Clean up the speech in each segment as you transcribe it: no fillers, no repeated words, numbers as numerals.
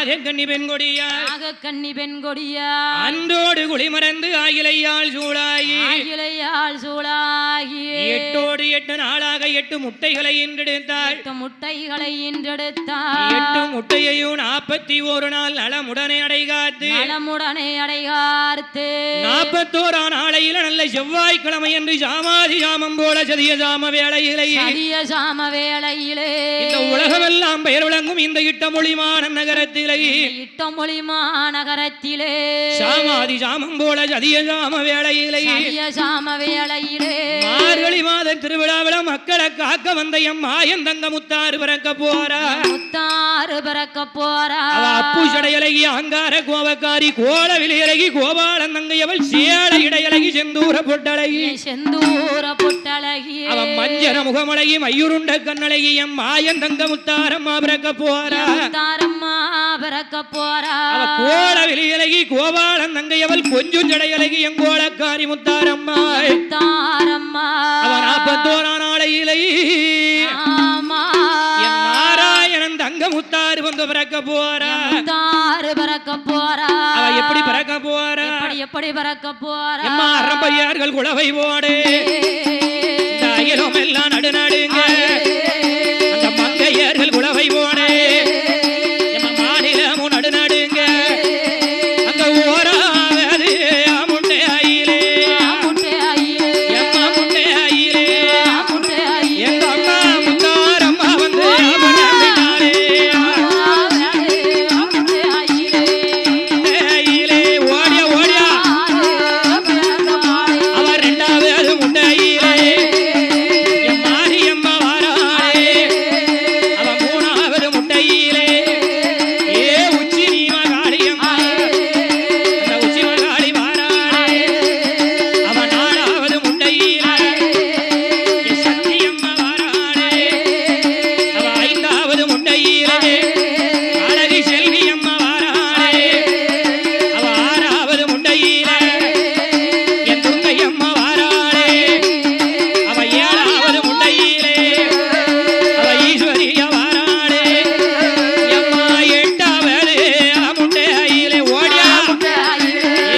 நாகக்கண்ணி பெண்கொடியா நாகக்கண்ணி பெண்கொடியா அன்றோடு குளிமறந்து ஆயிலையால் சூழாயி எட்டோடு 8 நாளாக 8 முட்டைகளை ஈன்றெடுத்தாள். 8 முட்டைகளை ஈன்றெடுத்தாள். 8 முட்டையையும் 41 நாள் நலமுடனே அடைகாத்து 41 நாளையில நல்ல செவ்வாய்க்கிழமை என்று சாமாதி சாமம் போல சதிய சாம வேளையிலே இந்த உலகமெல்லாம் பெயர் விளங்கும் இந்த இட்டமொழி மாநகரத்திலே சாமாதி சாமம் போல சதிய சாம வேளையிலே மார்கழி மாத திருவிழாவில மக்களை காக்க வந்த எம் மாயன் தங்க முத்தாறு பிறக்க போறா. அப்பு சடையலகி அங்கார கோவக்காரி கோலவில் இலகி கோபாலன் தங்கையவள் சேல இடையலகி செந்தூர பொட்டழகி அவன் மஞ்சன முகமழகி மயூருண்ட கண்ணழகி எம் மாயன் தங்க முத்தாரம்மா பிறக்க போறா. அவ கோலவில் இலகி கோபாலன் தங்கையவள் கொஞ்சம் சடையலகி எம் கோலக்காரி முத்தாரம்மா அவன் 41 நாளையிலே நாராயணன் தங்க முத்தாறு வந்து பிறக்க போறா. அவ எப்படி பிறக்க போறா? அரம்பையார்கள் குளவை போடு அகிலம் எல்லாம் நடுநடுங்க அந்த மங்கையர்கள் குளவை போடு மாநிலமும் நடுநடுங்க அங்க ஓராவது முட்டை ஆயிலே எங்க அம்மா முத்தாரம்மா வந்து ஓடியா ஓடியா அவர் 2வது முட்டையிலே என் மாரியம்மா வாராளே அவ 3வது முட்டையிலே ஏ உச்சி நீமா காளியம்மா அந்த உச்சி மகாளி வாராளே அவ 4வது முட்டையிலே என் சக்தியம்மா வாராளே அவ 5வது முட்டையிலே அழகி செல்வியம்மா வாராளே அவ 6வது முட்டையிலே என் துர்க்கையம்மா வாராளே அவ 7வது முட்டையிலே அவ ஈஸ்வரிய வாராளே எம்மா 8வது முட்டையிலே ஓடியா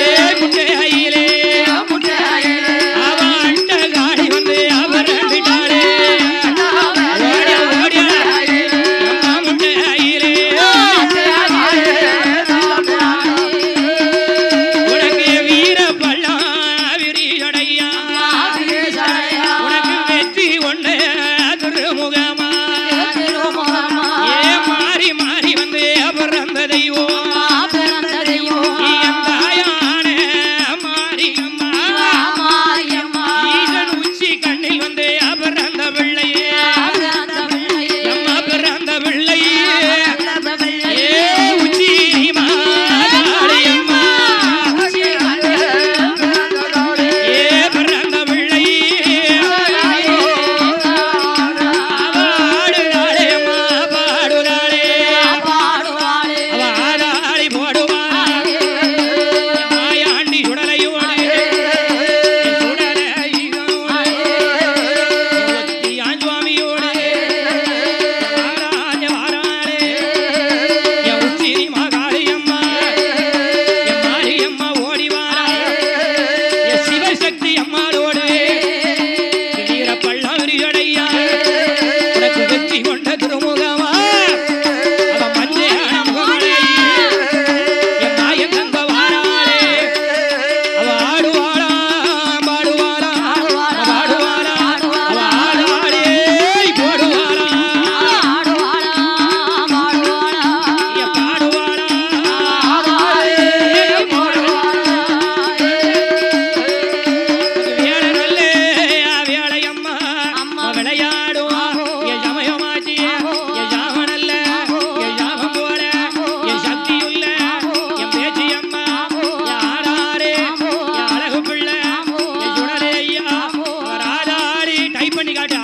ஏ முட்டையிலே அவ அண்ட காடி வந்து அவர் விட்டாளே ஓடியா ஓடியா எம்மா முட்டையிலே உனக்கு வீர பள்ளம் விரிசடையா உனக்கு வெற்றி ஒண்ணு திருமுகமா ஏ மாறி மாறி வந்து பிறந்த தெய்வம் என் தாயான மாரியம்மா ஈசன் உச்சி கண்ணில் வந்து பிறந்த பிள்ளையே எம்மா பிறந்த பிள்ளையே ஏ உச்சி மாரியம்மா ஏ பிறந்த பிள்ளையே ஆடுறாளே அம்மா பாடுறாளே அவ ஆடாளி போடுவாள் மாயாண்டி சுடலையோடு சுவாமியோடு வாராளே என் உச்சி மகாளியம்மா என் மாரியம்மா ஓடி வாரா என் சிவசக்தி அம்மாளோடு வீர பள்ளம் விரிசடையா உனக்கு வெற்றி கொண்ட திருமுகமா அவ மஞ்சள் முகமலை என் மாயன் தங்க வாராளே அவ ஆடுவாளா பாடுவாளா பாடுவாளா அவ ஆடாளே போடுவாளா பாடுவாளா வேலை நல்லே வேலையம்மா விளையாடுவா என் சமயமாச்சி என் சாமனல்ல என் சாமம் போல என் சக்தியுள்ள என் பேச்சி அம்மா என் ஆடாரே என் அழகு பிள்ளை என் சுடலே ஐயா அவர் ஆடாடி டைப் பண்ணி காட்டு